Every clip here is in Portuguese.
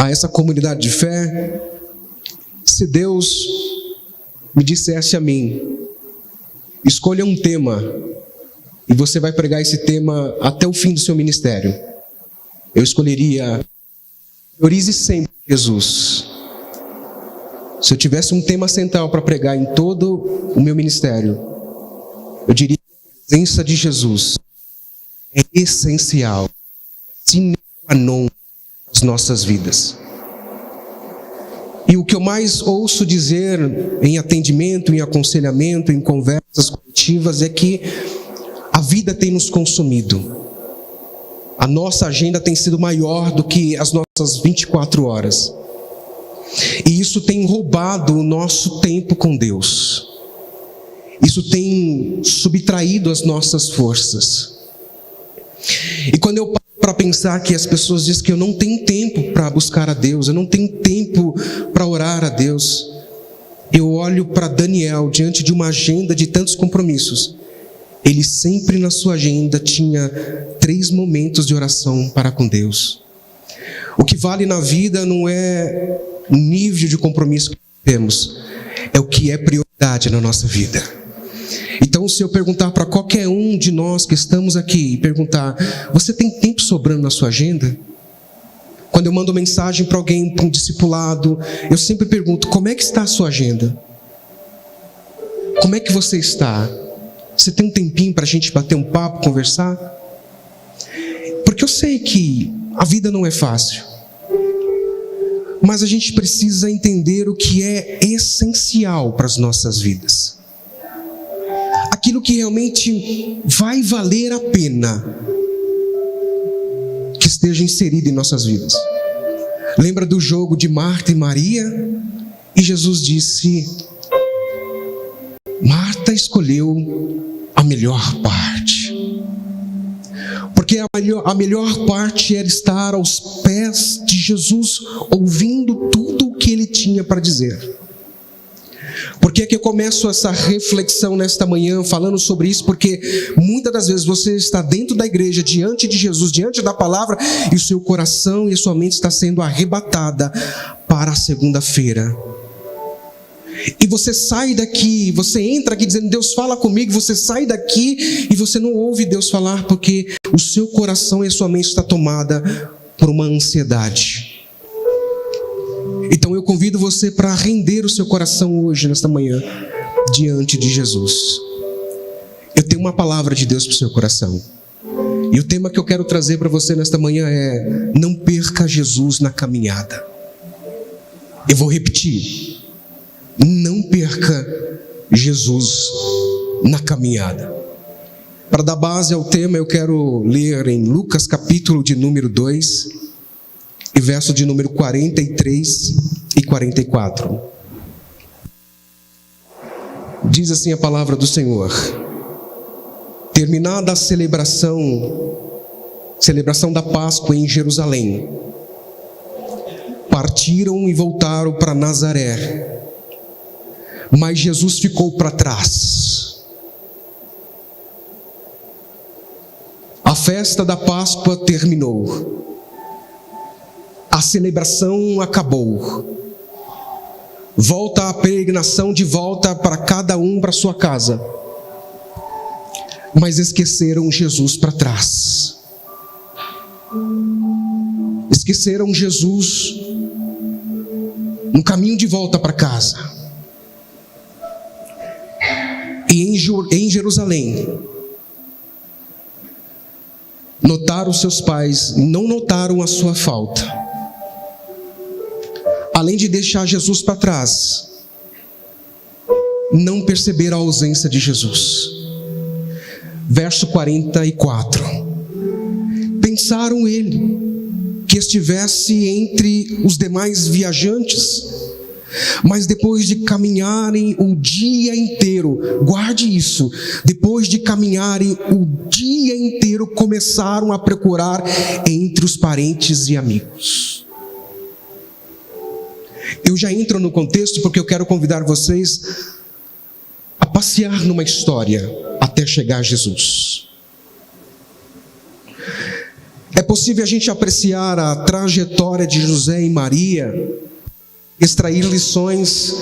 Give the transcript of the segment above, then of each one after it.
a essa comunidade de fé, se Deus me dissesse a mim: escolha um tema e você vai pregar esse tema até o fim do seu ministério, eu escolheria: priorize sempre Jesus. Se eu tivesse um tema central para pregar em todo o meu ministério, eu diria que a presença de Jesus é essencial, sine qua non nas nossas vidas. E o que eu mais ouço dizer em atendimento, em aconselhamento, em conversas coletivas é que a vida tem nos consumido. A nossa agenda tem sido maior do que as nossas 24 horas. E isso tem roubado o nosso tempo com Deus. Isso tem subtraído as nossas forças. E quando eu paro para pensar que as pessoas dizem que eu não tenho tempo para buscar a Deus, eu não tenho tempo para orar a Deus, eu olho para Daniel diante de uma agenda de tantos compromissos. Ele sempre na sua agenda tinha 3 momentos de oração para com Deus. O que vale na vida não é o nível de compromisso que temos, é o que é prioridade na nossa vida. Então, se eu perguntar para qualquer um de nós que estamos aqui, perguntar: você tem tempo sobrando na sua agenda? Quando eu mando mensagem para alguém, para um discipulado, eu sempre pergunto: como é que está a sua agenda? Como é que você está? Você tem um tempinho para a gente bater um papo, conversar? Porque eu sei que a vida não é fácil, mas a gente precisa entender o que é essencial para as nossas vidas. Aquilo que realmente vai valer a pena que esteja inserido em nossas vidas. Lembra do jogo de Marta e Maria? E Jesus disse: Marta escolheu a melhor parte. Porque a melhor parte era estar aos pés de Jesus, ouvindo tudo o que ele tinha para dizer. Por que é que eu começo essa reflexão nesta manhã falando sobre isso? Porque muitas das vezes você está dentro da igreja, diante de Jesus, diante da palavra, e o seu coração e a sua mente está sendo arrebatada para a segunda-feira. E você sai daqui, você entra aqui dizendo: Deus fala comigo. Você sai daqui e você não ouve Deus falar, porque o seu coração e a sua mente está tomada por uma ansiedade. Então eu convido você para render o seu coração hoje, nesta manhã, diante de Jesus. Eu tenho uma palavra de Deus para o seu coração. E o tema que eu quero trazer para você nesta manhã é: não perca Jesus na caminhada. Eu vou repetir: não perca Jesus na caminhada. Para dar base ao tema, eu quero ler em Lucas capítulo de número 2, e verso de número 43 e 44. Diz assim a palavra do Senhor: terminada a celebração da Páscoa em Jerusalém, partiram e voltaram para Nazaré. Mas Jesus ficou para trás. A festa da Páscoa terminou. A celebração acabou. Volta a peregrinação de volta para cada um para sua casa. Mas esqueceram Jesus para trás. Esqueceram Jesus no caminho de volta para casa. E em Jerusalém, notaram seus pais, não notaram a sua falta. Além de deixar Jesus para trás, não perceberam a ausência de Jesus. Verso 44. Pensaram ele que estivesse entre os demais viajantes, mas depois de caminharem o dia inteiro, guarde isso, depois de caminharem o dia inteiro, começaram a procurar entre os parentes e amigos. Eu já entro no contexto porque eu quero convidar vocês a passear numa história até chegar a Jesus. É possível a gente apreciar a trajetória de José e Maria, extrair lições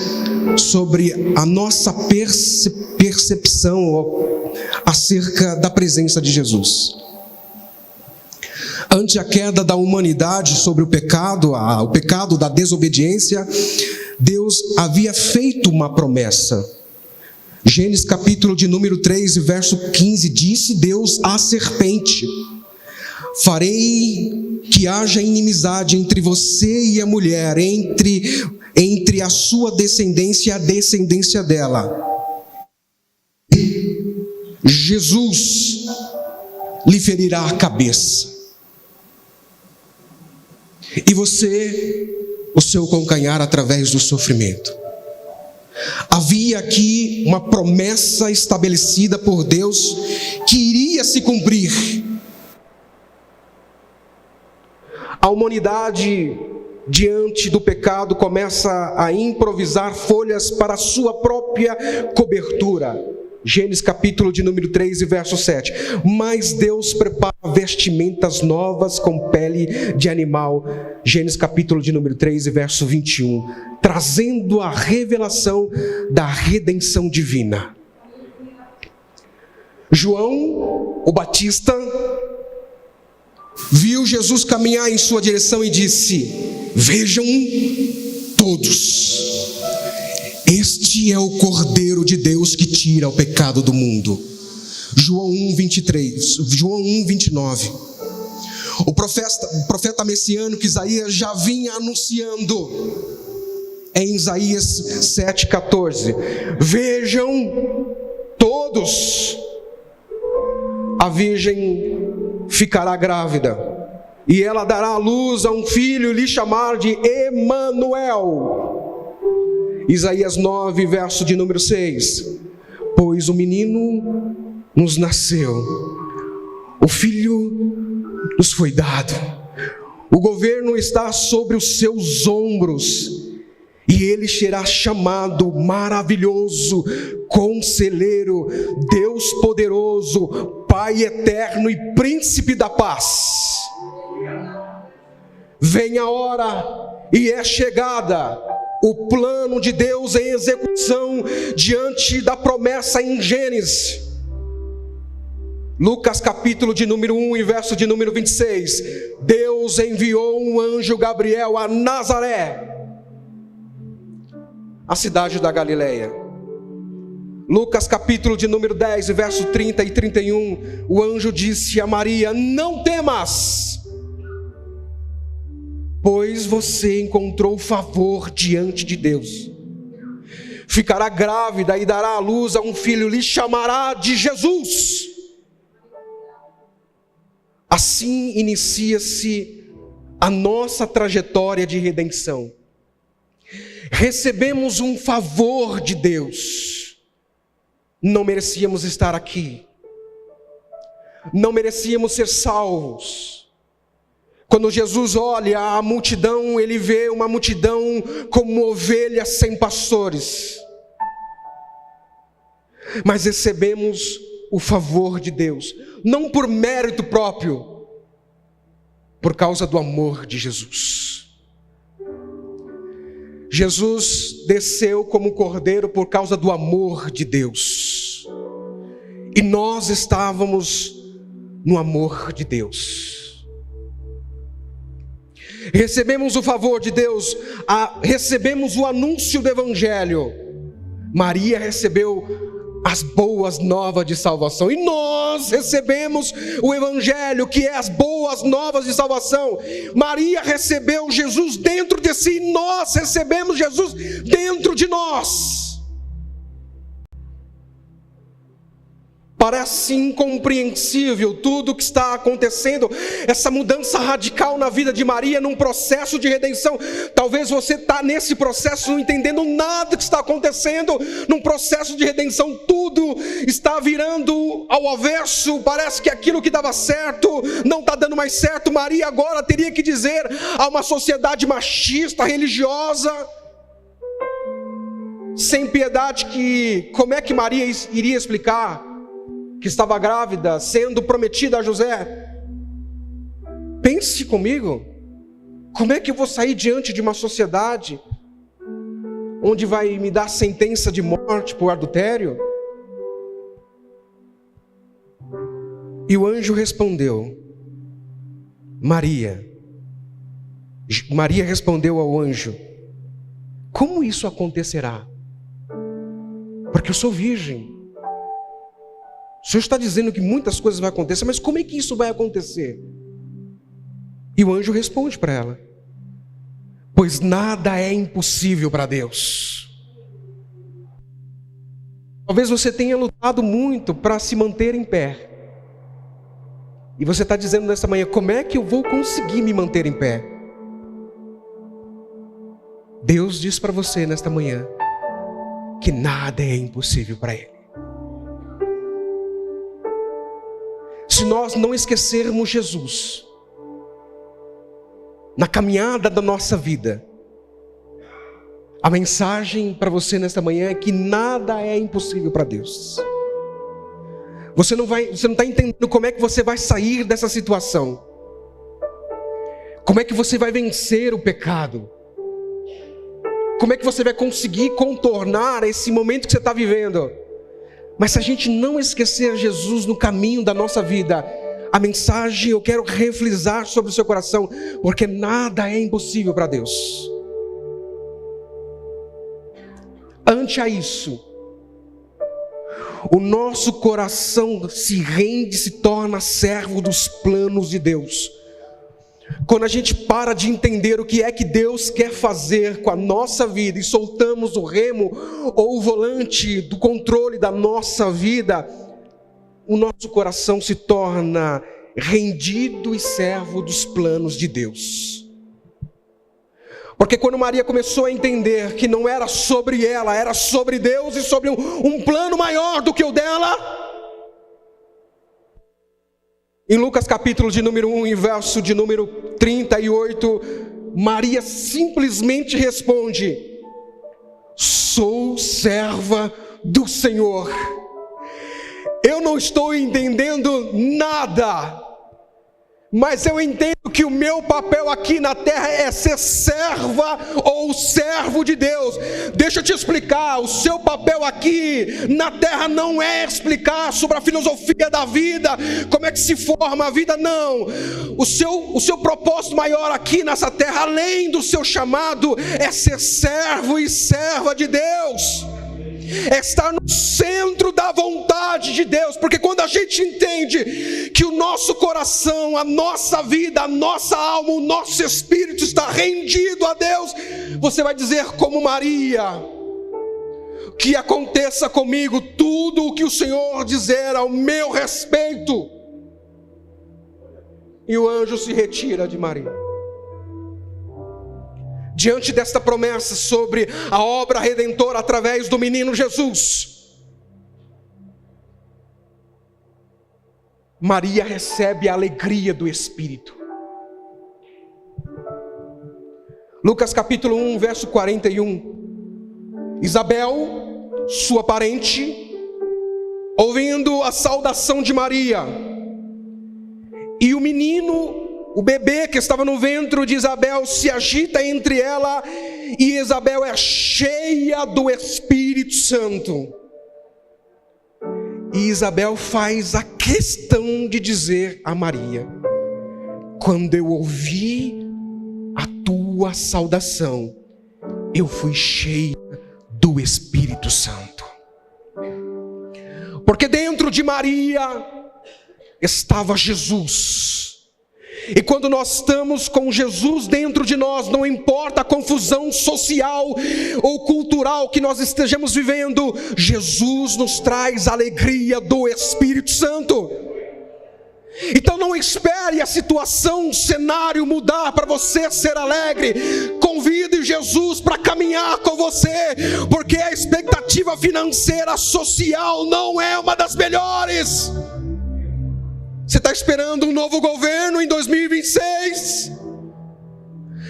sobre a nossa percepção acerca da presença de Jesus. Ante a queda da humanidade sobre o pecado da desobediência, Deus havia feito uma promessa. Gênesis capítulo de número 3, verso 15, disse Deus à serpente: farei que haja inimizade entre você e a mulher, entre a sua descendência e a descendência dela. Jesus lhe ferirá a cabeça, e você o seu calcanhar através do sofrimento. Havia aqui uma promessa estabelecida por Deus que iria se cumprir. A humanidade, diante do pecado, começa a improvisar folhas para a sua própria cobertura. Gênesis capítulo de número 3 e verso 7. Mas Deus prepara vestimentas novas com pele de animal. Gênesis capítulo de número 3 e verso 21. Trazendo a revelação da redenção divina. João, o Batista, viu Jesus caminhar em sua direção e disse: vejam todos, este é o Cordeiro de Deus que tira o pecado do mundo. João 1:29. O profeta messiânico Isaías já vinha anunciando em Isaías 7:14: vejam todos, a virgem ficará grávida, e ela dará à luz a um filho, e lhe chamar de Emanuel. Isaías 9, verso de número 6. Pois o menino nos nasceu, o filho nos foi dado, o governo está sobre os seus ombros, e ele será chamado Maravilhoso, Conselheiro, Deus Poderoso, Pai Eterno e Príncipe da Paz. Vem a hora e é chegada, o plano de Deus em execução diante da promessa em Gênesis. Lucas capítulo de número 1 e verso de número 26. Deus enviou um anjo Gabriel a Nazaré, a cidade da Galileia. Lucas capítulo de número 10 e verso 30 e 31. O anjo disse a Maria: não temas, pois você encontrou favor diante de Deus. Ficará grávida e dará à luz a um filho, lhe chamará de Jesus. Assim inicia-se a nossa trajetória de redenção. Recebemos um favor de Deus. Não merecíamos estar aqui, não merecíamos ser salvos. Quando Jesus olha a multidão, ele vê uma multidão como ovelhas sem pastores. Mas recebemos o favor de Deus, não por mérito próprio, por causa do amor de Jesus. Jesus desceu como cordeiro por causa do amor de Deus. E nós estávamos no amor de Deus. Recebemos o favor de Deus, recebemos o anúncio do Evangelho. Maria recebeu as boas novas de salvação, e nós recebemos o Evangelho, que é as boas novas de salvação. Maria recebeu Jesus dentro de si, e nós recebemos Jesus dentro de nós. Parece incompreensível tudo o que está acontecendo, essa mudança radical na vida de Maria, num processo de redenção. Talvez você está nesse processo não entendendo nada que está acontecendo, num processo de redenção, tudo está virando ao avesso, parece que aquilo que dava certo, não está dando mais certo. Maria agora teria que dizer a uma sociedade machista, religiosa, sem piedade, que como é que Maria iria explicar que estava grávida, sendo prometida a José? Pense comigo, como é que eu vou sair diante de uma sociedade onde vai me dar sentença de morte por adultério? E o anjo respondeu, Maria respondeu ao anjo, como isso acontecerá? Porque eu sou virgem. O Senhor está dizendo que muitas coisas vão acontecer, mas como é que isso vai acontecer? E o anjo responde para ela, pois nada é impossível para Deus. Talvez você tenha lutado muito para se manter em pé. E você está dizendo nessa manhã, como é que eu vou conseguir me manter em pé? Deus diz para você nesta manhã, que nada é impossível para Ele. Se nós não esquecermos Jesus na caminhada da nossa vida, a mensagem para você nesta manhã é que nada é impossível para Deus. Você não está entendendo como é que você vai sair dessa situação. Como é que você vai vencer o pecado? Como é que você vai conseguir contornar esse momento que você está vivendo? Mas se a gente não esquecer Jesus no caminho da nossa vida, a mensagem eu quero refrisar sobre o seu coração, porque nada é impossível para Deus. Ante a isso, o nosso coração se rende, se torna servo dos planos de Deus. Quando a gente para de entender o que é que Deus quer fazer com a nossa vida e soltamos o remo ou o volante do controle da nossa vida, o nosso coração se torna rendido e servo dos planos de Deus. Porque quando Maria começou a entender que não era sobre ela, era sobre Deus e sobre um plano maior do que o dela, em Lucas capítulo de número 1 e verso de número 38, Maria simplesmente responde, sou serva do Senhor. Eu não estou entendendo nada, mas eu entendo que o meu papel aqui na terra é ser serva ou servo de Deus. Deixa eu te explicar, o seu papel aqui na terra não é explicar sobre a filosofia da vida, como é que se forma a vida, não. O seu propósito maior aqui nessa terra, além do seu chamado, é ser servo e serva de Deus. É estar no centro da vontade de Deus, porque quando a gente entende que o nosso coração, a nossa vida, a nossa alma, o nosso espírito está rendido a Deus, você vai dizer como Maria, que aconteça comigo tudo o que o Senhor dizer ao meu respeito. E o anjo se retira de Maria. Diante desta promessa sobre a obra redentora através do menino Jesus, Maria recebe a alegria do Espírito. Lucas capítulo 1, verso 41. Isabel, sua parente, ouvindo a saudação de Maria, e o menino, o bebê que estava no ventre de Isabel se agita entre ela e Isabel é cheia do Espírito Santo. E Isabel faz a questão de dizer a Maria, quando eu ouvi a tua saudação, eu fui cheia do Espírito Santo. Porque dentro de Maria estava Jesus. E quando nós estamos com Jesus dentro de nós, não importa a confusão social ou cultural que nós estejamos vivendo, Jesus nos traz a alegria do Espírito Santo. Então não espere a situação, o cenário mudar para você ser alegre. Convide Jesus para caminhar com você, porque a expectativa financeira social não é uma das melhores. Você está esperando um novo governo em 2026?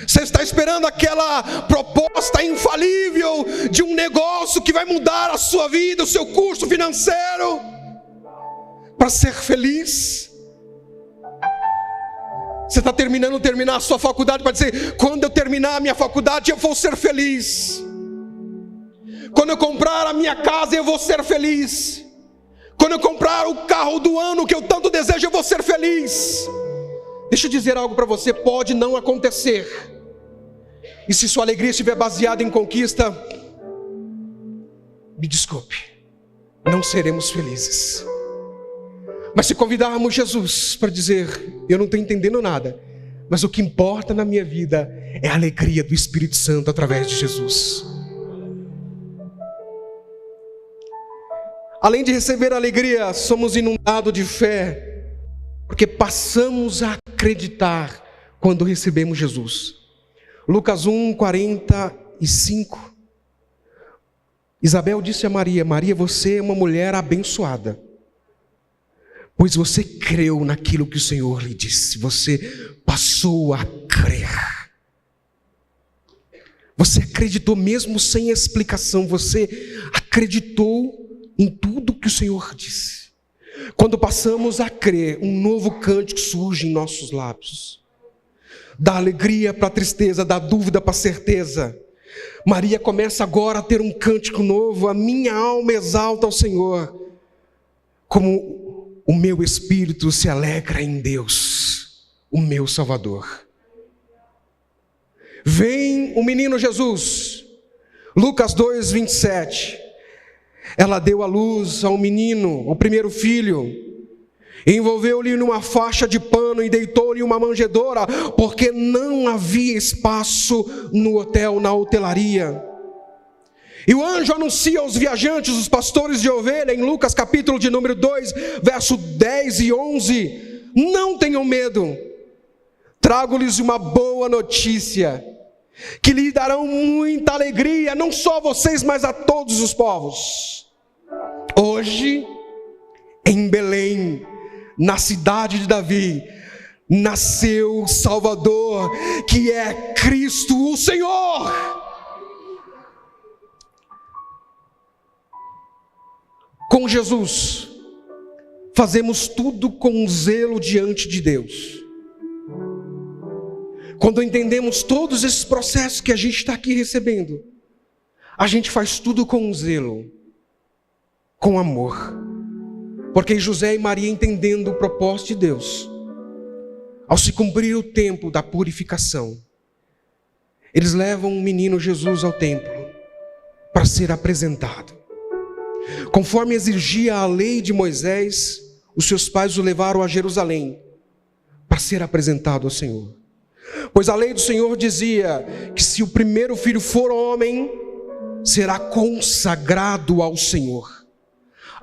Você está esperando aquela proposta infalível de um negócio que vai mudar a sua vida, o seu curso financeiro, para ser feliz? Você está terminar a sua faculdade para dizer: quando eu terminar a minha faculdade eu vou ser feliz. Quando eu comprar a minha casa eu vou ser feliz. Quando eu comprar o carro do ano que eu tanto desejo eu vou ser feliz. Deixa eu dizer algo para você: pode não acontecer. E se sua alegria estiver baseada em conquista, me desculpe, não seremos felizes. Mas se convidarmos Jesus para dizer: eu não estou entendendo nada, mas o que importa na minha vida é a alegria do Espírito Santo através de Jesus. Além de receber alegria, somos inundados de fé, porque passamos a acreditar quando recebemos Jesus. Lucas 1:45. Isabel disse a Maria: Maria, você é uma mulher abençoada, pois você creu naquilo que o Senhor lhe disse. Você passou a crer. Você acreditou mesmo sem explicação. Você acreditou em tudo que o Senhor disse. Quando passamos a crer, um novo cântico surge em nossos lábios. Da alegria para a tristeza, da dúvida para a certeza. Maria começa agora a ter um cântico novo. A minha alma exalta ao Senhor, como o meu espírito se alegra em Deus, o meu Salvador. Vem o menino Jesus. Lucas 2:27. Ela deu à luz ao menino, o primeiro filho, envolveu-lhe numa faixa de pano e deitou-lhe uma manjedoura, porque não havia espaço no hotel, na hotelaria. E o anjo anuncia aos viajantes, os pastores de ovelha, em Lucas capítulo de número 2, verso 10 e 11, não tenham medo, trago-lhes uma boa notícia, que lhe darão muita alegria, não só a vocês, mas a todos os povos. Hoje, em Belém, na cidade de Davi, nasceu o Salvador, que é Cristo o Senhor. Com Jesus, fazemos tudo com zelo diante de Deus. Quando entendemos todos esses processos que a gente está aqui recebendo, a gente faz tudo com zelo, com amor. Porque José e Maria, entendendo o propósito de Deus, ao se cumprir o tempo da purificação, eles levam o menino Jesus ao templo para ser apresentado. Conforme exigia a lei de Moisés, os seus pais o levaram a Jerusalém para ser apresentado ao Senhor. Pois a lei do Senhor dizia que se o primeiro filho for homem, será consagrado ao Senhor.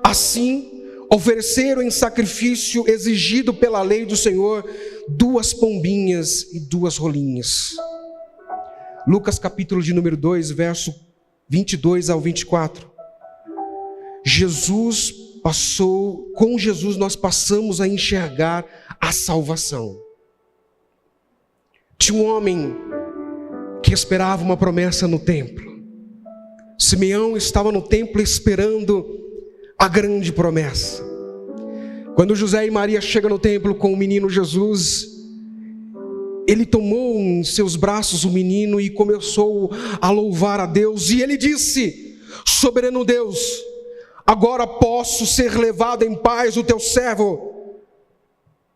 Assim, ofereceram em sacrifício exigido pela lei do Senhor 2 pombinhas e 2 rolinhas. Lucas capítulo de número 2, verso 22 ao 24. Com Jesus nós passamos a enxergar a salvação. Tinha um homem que esperava uma promessa no templo. Simeão estava no templo esperando a grande promessa. Quando José e Maria chegam no templo com o menino Jesus, ele tomou em seus braços o menino e começou a louvar a Deus. E ele disse: soberano Deus, agora posso ser levado em paz o teu servo,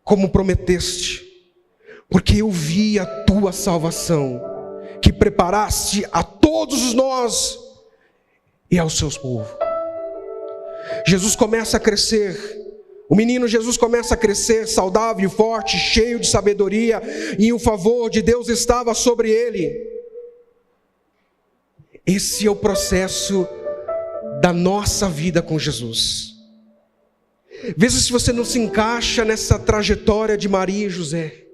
como prometeste, porque eu vi a tua salvação, que preparaste a todos nós e aos seus povos. Jesus começa a crescer, o menino Jesus começa a crescer saudável e forte, cheio de sabedoria, e o favor de Deus estava sobre ele. Esse é o processo da nossa vida com Jesus. Veja se você não se encaixa nessa trajetória de Maria e José.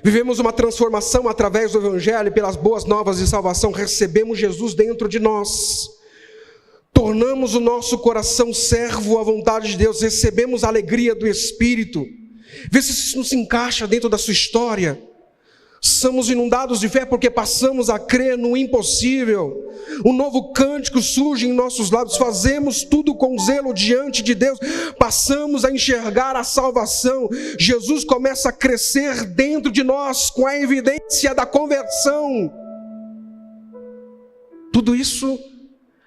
Vivemos uma transformação através do Evangelho, pelas boas novas de salvação, recebemos Jesus dentro de nós, tornamos o nosso coração servo à vontade de Deus, recebemos a alegria do Espírito. Vê se isso não se encaixa dentro da sua história. Somos inundados de fé porque passamos a crer no impossível. Um novo cântico surge em nossos lábios. Fazemos tudo com zelo diante de Deus. Passamos a enxergar a salvação. Jesus começa a crescer dentro de nós com a evidência da conversão. Tudo isso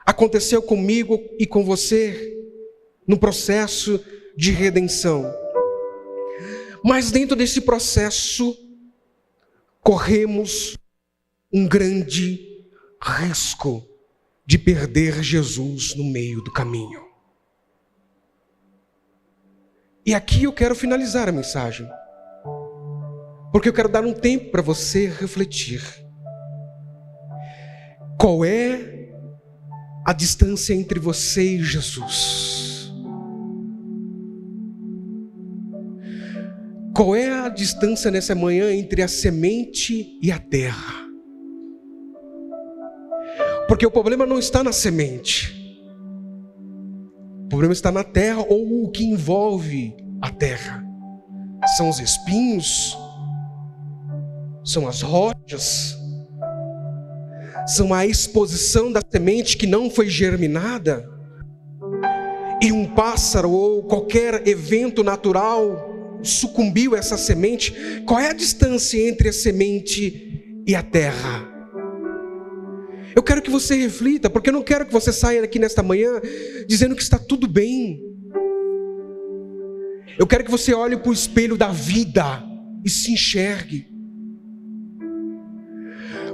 aconteceu comigo e com você no processo de redenção. Mas dentro desse processo, corremos um grande risco de perder Jesus no meio do caminho. E aqui eu quero finalizar a mensagem, porque eu quero dar um tempo para você refletir. Qual é a distância entre você e Jesus? Qual é a distância nessa manhã entre a semente e a terra? Porque o problema não está na semente. O problema está na terra ou o que envolve a terra. São os espinhos, são as rochas, são a exposição da semente que não foi germinada. E um pássaro ou qualquer evento natural sucumbiu a essa semente. Qual é a distância entre a semente e a terra? Eu quero que você reflita, porque eu não quero que você saia daqui nesta manhã dizendo que está tudo bem. Eu quero que você olhe para o espelho da vida e se enxergue.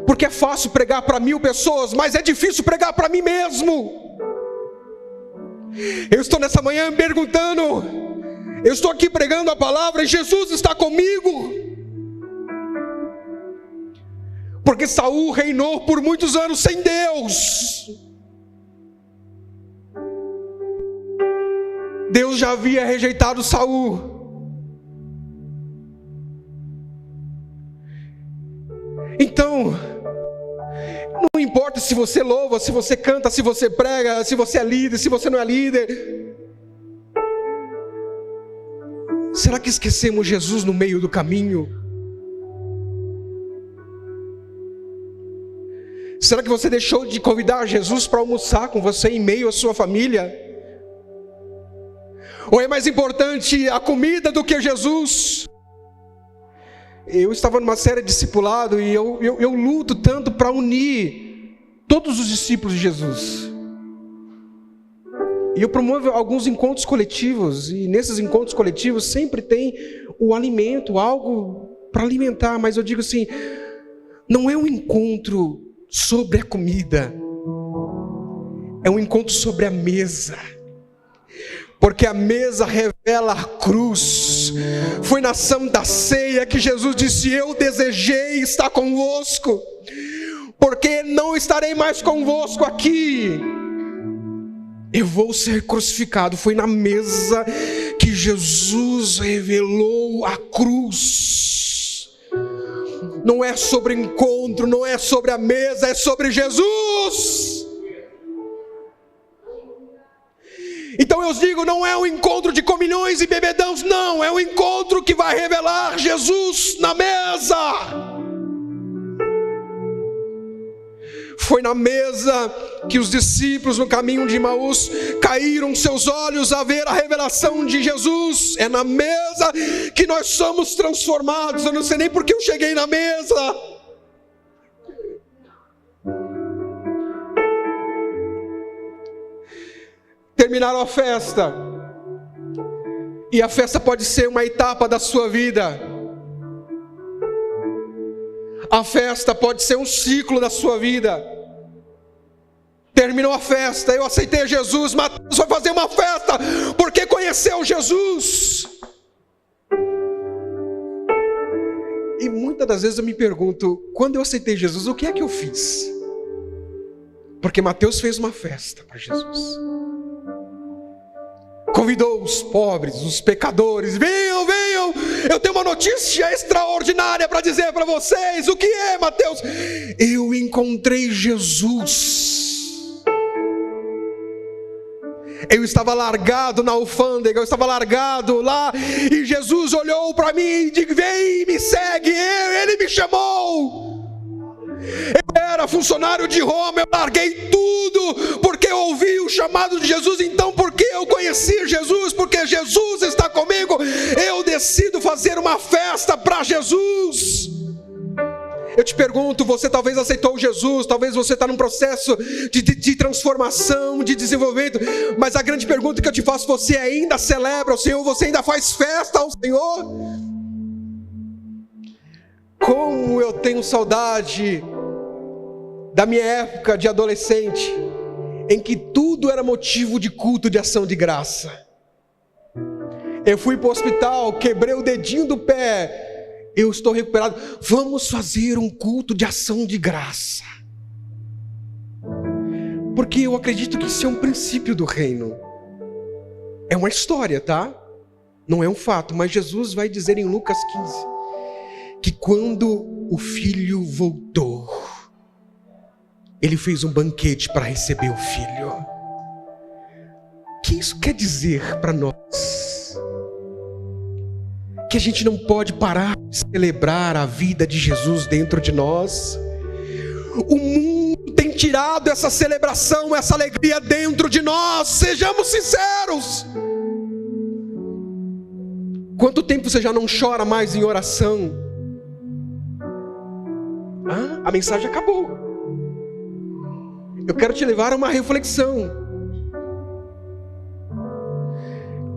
Porque é fácil pregar para 1000 pessoas, mas é difícil pregar para mim mesmo. Eu estou nessa manhã me perguntando, eu estou aqui pregando a palavra e Jesus está comigo. Porque Saul reinou por muitos anos sem Deus. Deus já havia rejeitado Saul. Então, não importa se você louva, se você canta, se você prega, se você é líder, se você não é líder. Será que esquecemos Jesus no meio do caminho? Será que você deixou de convidar Jesus para almoçar com você em meio à sua família? Ou é mais importante a comida do que Jesus? Eu estava numa série de discipulado e eu luto tanto para unir todos os discípulos de Jesus. E eu promovo alguns encontros coletivos, e nesses encontros coletivos sempre tem o alimento, algo para alimentar, mas eu digo assim, não é um encontro sobre a comida, é um encontro sobre a mesa, porque a mesa revela a cruz. Foi na Santa Ceia que Jesus disse: eu desejei estar convosco, porque não estarei mais convosco aqui, eu vou ser crucificado. Foi na mesa que Jesus revelou a cruz. Não é sobre encontro, não é sobre a mesa, é sobre Jesus. Então eu digo, não é um encontro de comilhões e bebedãos, não, é um encontro que vai revelar Jesus na mesa. Foi na mesa que os discípulos no caminho de Emaús caíram seus olhos a ver a revelação de Jesus. É na mesa que nós somos transformados. Eu não sei nem porque eu cheguei na mesa. Terminaram a festa. E a festa pode ser uma etapa da sua vida. A festa pode ser um ciclo da sua vida. Terminou a festa, eu aceitei Jesus. Mateus foi fazer uma festa porque conheceu Jesus. E muitas das vezes eu me pergunto, quando eu aceitei Jesus, o que é que eu fiz? Porque Mateus fez uma festa para Jesus. Convidou os pobres, os pecadores: venham, venham, eu tenho uma notícia extraordinária para dizer para vocês. O que é, Mateus? Eu encontrei Jesus. Eu estava largado na alfândega, eu estava largado lá, e Jesus olhou para mim e disse: vem, me segue. Ele me chamou. Eu era funcionário de Roma, eu larguei tudo, porque eu ouvi o chamado de Jesus. Então, porque eu conheci Jesus, porque Jesus está comigo, eu decido fazer uma festa para Jesus. Eu te pergunto, você talvez aceitou Jesus, talvez você está num processo de transformação, de desenvolvimento, mas a grande pergunta que eu te faço: você ainda celebra o Senhor? Você ainda faz festa ao Senhor? Como eu tenho saudade da minha época de adolescente, em que tudo era motivo de culto de ação de graça. Eu fui para o hospital, quebrei o dedinho do pé, eu estou recuperado. Vamos fazer um culto de ação de graça. Porque eu acredito que isso é um princípio do reino. É uma história, tá? Não é um fato, mas Jesus vai dizer em Lucas 15, que quando o filho voltou, ele fez um banquete para receber o filho. O que isso quer dizer para nós? Que a gente não pode parar de celebrar a vida de Jesus dentro de nós. O mundo tem tirado essa celebração, essa alegria dentro de nós. Sejamos sinceros. Quanto tempo você já não chora mais em oração? A mensagem acabou. Eu quero te levar a uma reflexão.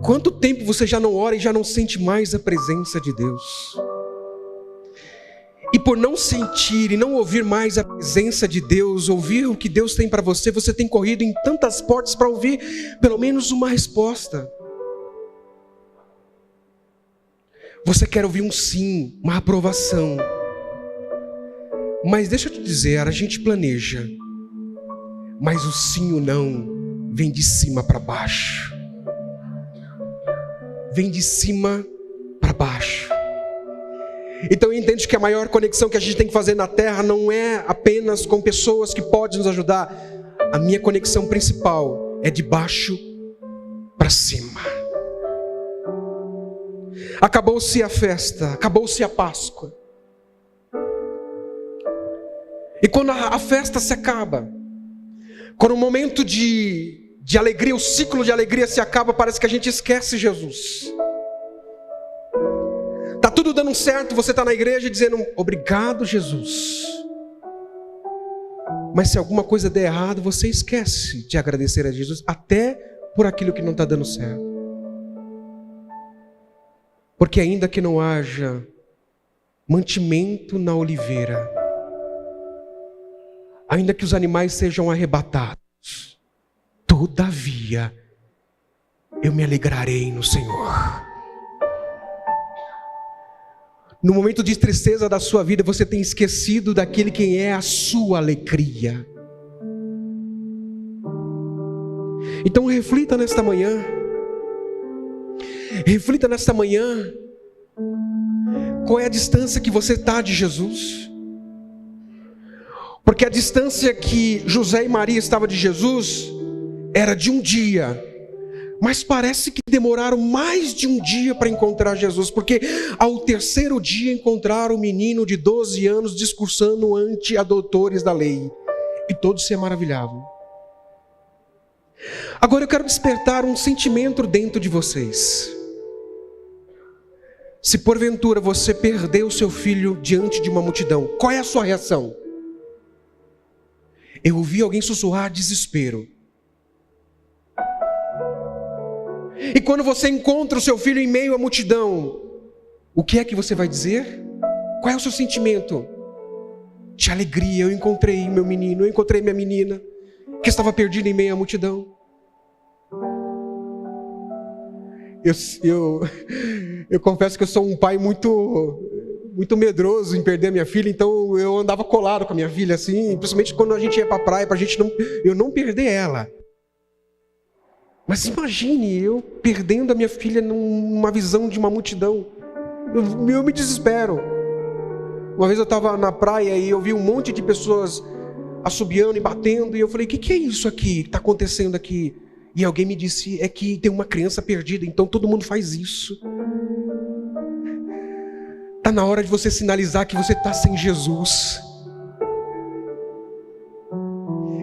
Quanto tempo você já não ora e já não sente mais a presença de Deus? E por não sentir e não ouvir mais a presença de Deus, ouvir o que Deus tem para você, você tem corrido em tantas portas para ouvir pelo menos uma resposta. Você quer ouvir um sim, uma aprovação. Mas deixa eu te dizer, a gente planeja, mas o sim ou não vem de cima para baixo. Vem de cima para baixo. Então entende que a maior conexão que a gente tem que fazer na terra não é apenas com pessoas que podem nos ajudar. A minha conexão principal é de baixo para cima. Acabou-se a festa, acabou-se a Páscoa. E quando a festa se acaba, quando o momento de alegria, o ciclo de alegria se acaba, parece que a gente esquece Jesus. Está tudo dando certo, você está na igreja dizendo: obrigado, Jesus. Mas se alguma coisa der errado, você esquece de agradecer a Jesus, até por aquilo que não está dando certo. Porque ainda que não haja mantimento na oliveira, ainda que os animais sejam arrebatados, todavia eu me alegrarei no Senhor. No momento de tristeza da sua vida, você tem esquecido daquele quem é a sua alegria. Então reflita nesta manhã. Reflita nesta manhã. Qual é a distância que você está de Jesus? Porque a distância que José e Maria estavam de Jesus era de um dia. Mas parece que demoraram mais de um dia para encontrar Jesus, porque ao terceiro dia encontraram o menino de 12 anos discursando ante a doutores da lei, e todos se maravilhavam. Agora eu quero despertar um sentimento dentro de vocês. Se porventura você perdeu o seu filho diante de uma multidão, qual é a sua reação? Eu ouvi alguém sussurrar desespero. E quando você encontra o seu filho em meio à multidão, o que é que você vai dizer? Qual é o seu sentimento? De alegria. Eu encontrei meu menino, eu encontrei minha menina, que estava perdida em meio à multidão. Eu confesso que eu sou um pai muito medroso em perder a minha filha, então eu andava colado com a minha filha, assim, principalmente quando a gente ia para a praia, para eu não perder ela. Mas imagine eu perdendo a minha filha numa visão de uma multidão. Eu me desespero. Uma vez eu estava na praia e eu vi um monte de pessoas assobiando e batendo, e eu falei: o que é isso aqui que está acontecendo aqui? E alguém me disse, é que tem uma criança perdida, então todo mundo faz isso. Está na hora de você sinalizar que você está sem Jesus.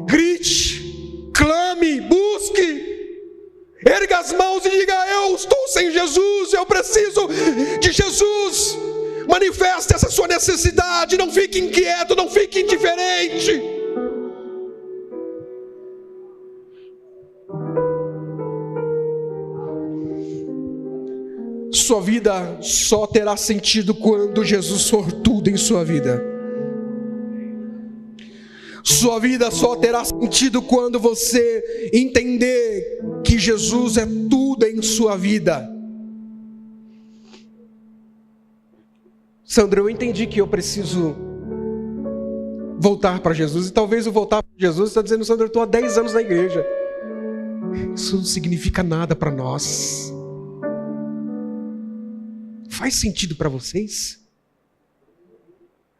Grite, clame, busque, erga as mãos e diga: eu estou sem Jesus, eu preciso de Jesus. Manifeste essa sua necessidade, não fique inquieto, não fique indiferente. Sua vida só terá sentido quando Jesus for tudo em sua vida. Sua vida só terá sentido quando você entender que Jesus é tudo em sua vida. Sandra, eu entendi que eu preciso voltar para Jesus. E talvez eu voltar para Jesus, você está dizendo: Sandra, eu estou há 10 anos na igreja. Isso não significa nada para nós. Faz sentido para vocês?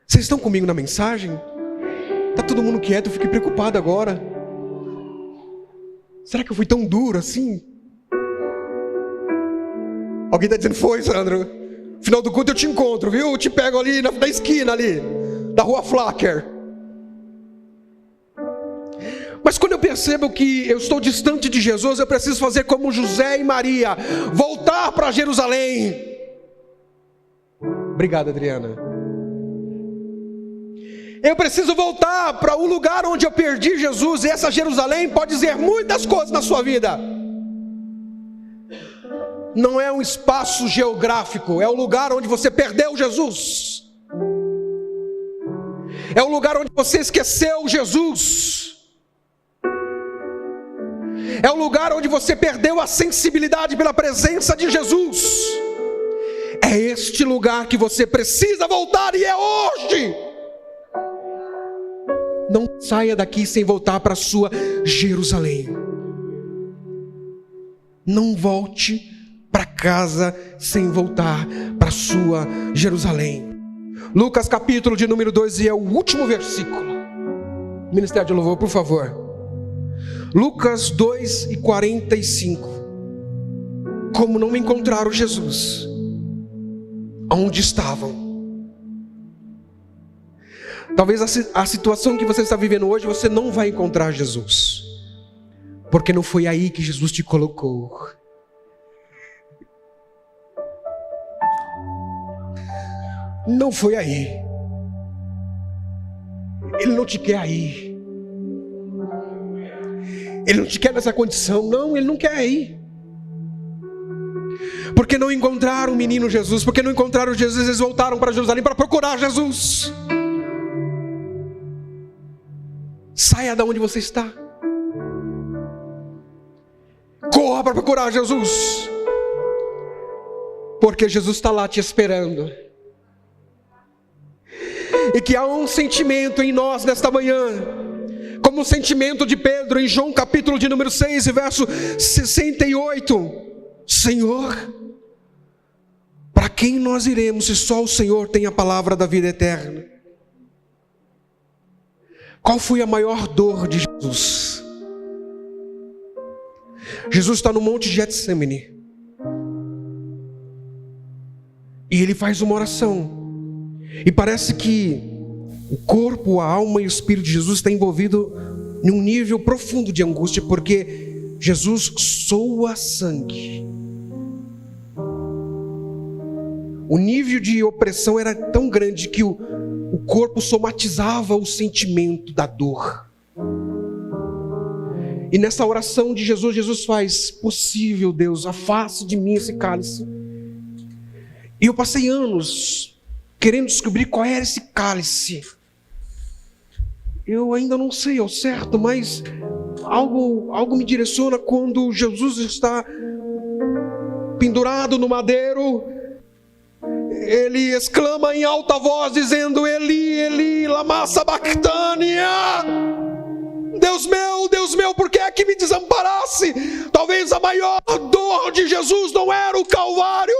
Vocês estão comigo na mensagem? Está todo mundo quieto, eu fiquei preocupado agora. Será que eu fui tão duro assim? Alguém está dizendo: foi, Sandro. Final do culto eu te encontro, viu? Eu te pego ali na esquina ali, da rua Flacker. Mas quando eu percebo que eu estou distante de Jesus, eu preciso fazer como José e Maria, voltar para Jerusalém. Obrigado, Adriana. Eu preciso voltar para o lugar onde eu perdi Jesus. E essa Jerusalém pode dizer muitas coisas na sua vida. Não é um espaço geográfico, é o lugar onde você perdeu Jesus. É o lugar onde você esqueceu Jesus. É o lugar onde você perdeu a sensibilidade pela presença de Jesus. É este lugar que você precisa voltar, e é hoje. Não saia daqui sem voltar para a sua Jerusalém. Não volte para casa sem voltar para a sua Jerusalém. Lucas capítulo de número 2, e é o último versículo. Ministério de Louvor, por favor. Lucas 2:45. Como não encontraram Jesus onde estavam? Talvez a situação que você está vivendo hoje, você não vai encontrar Jesus, porque não foi aí que Jesus te colocou. Não foi aí. Ele não te quer aí. Ele não te quer nessa condição. Não, Ele não quer aí. Porque não encontraram o menino Jesus. Porque não encontraram Jesus, eles voltaram para Jerusalém para procurar Jesus. Saia da onde você está. Corra para procurar Jesus. Porque Jesus está lá te esperando. E que há um sentimento em nós nesta manhã, como o sentimento de Pedro em João capítulo de número 6, verso 68. Senhor, para quem nós iremos se só o Senhor tem a palavra da vida eterna? Qual foi a maior dor de Jesus? Jesus está no monte de Getsemane. E ele faz uma oração. E parece que o corpo, a alma e o espírito de Jesus está envolvido em um nível profundo de angústia, porque Jesus soa sangue. O nível de opressão era tão grande que o corpo somatizava o sentimento da dor. E nessa oração de Jesus, Jesus faz: possível, Deus, afaste de mim esse cálice. E eu passei anos querendo descobrir qual era esse cálice. Eu ainda não sei ao certo, mas algo me direciona quando Jesus está pendurado no madeiro. Ele exclama em alta voz, dizendo: Eli, Eli, lama sabachthania. Deus meu, por que é que me desamparasse? Talvez a maior dor de Jesus não era o Calvário.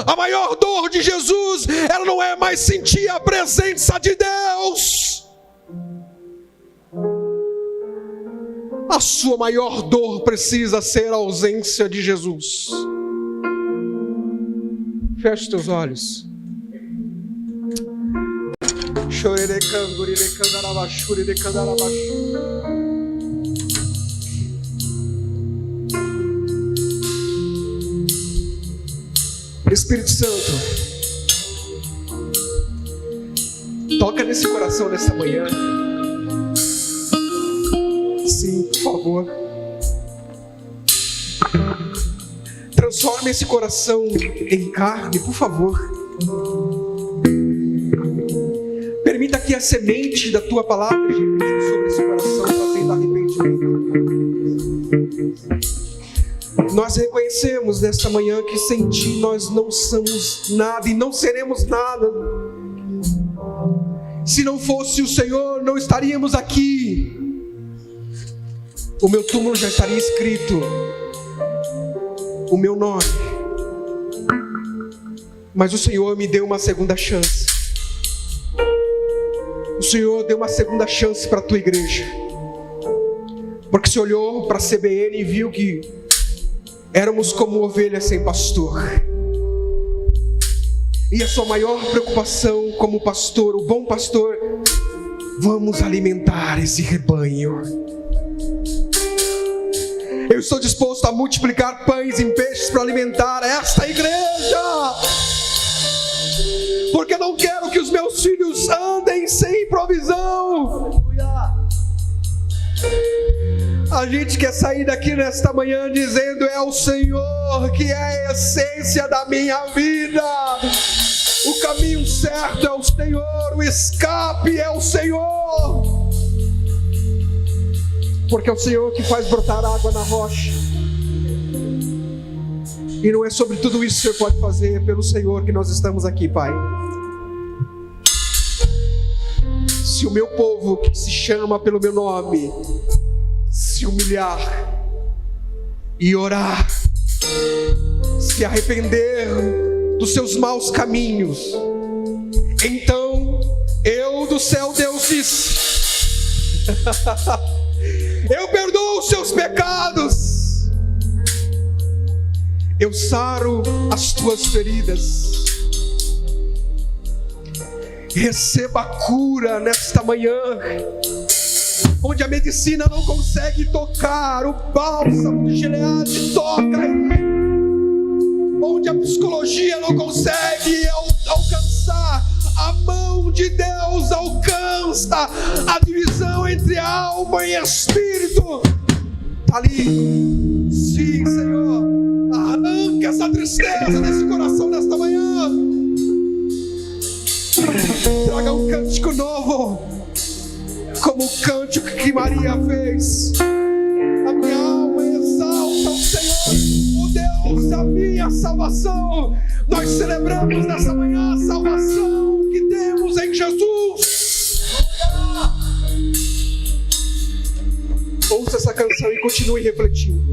A maior dor de Jesus, ela não é mais sentir a presença de Deus. a sua maior dor precisa ser a ausência de Jesus. Feche teus olhos. Espírito Santo, toca nesse coração nessa manhã. Sim, por favor. Transforme esse coração em carne, por favor. Permita que a semente da tua palavra germine sobre esse coração, trazendo arrependimento. Nós reconhecemos nesta manhã que sem ti nós não somos nada e não seremos nada. Se não fosse o Senhor, não estaríamos aqui. O meu túmulo já estaria escrito o meu nome. Mas o Senhor me deu uma segunda chance. O Senhor deu uma segunda chance para a tua igreja. Porque você olhou para a CBN e viu que éramos como ovelhas sem pastor. E a sua maior preocupação como pastor, o bom pastor, vamos alimentar esse rebanho. Eu estou disposto a multiplicar pães em peixes para alimentar esta igreja. Porque eu não quero que os meus filhos andem sem provisão. A gente quer sair daqui nesta manhã dizendo: é o Senhor que é a essência da minha vida. O caminho certo é o Senhor, o escape é o Senhor. Porque é o Senhor que faz brotar água na rocha. E não é sobre tudo isso que o Senhor pode fazer, é pelo Senhor que nós estamos aqui, Pai. Se o meu povo, que se chama pelo meu nome, se humilhar e orar, se arrepender dos seus maus caminhos, então eu do céu, Deus disse, eu perdoo os seus pecados, eu saro as tuas feridas. Receba a cura nesta manhã. Onde a medicina não consegue tocar, o bálsamo de Gileade toca aí. Onde a psicologia não consegue alcançar, a mão de Deus alcança a divisão entre alma e espírito. Está ali. Sim, Senhor. Arranca essa tristeza desse coração nesta manhã. Traga um cântico novo, como o cântico que Maria fez. A minha alma exalta o Senhor, o Deus da minha salvação. Nós celebramos nessa manhã a salvação que temos em Jesus. Ouça essa canção e continue refletindo.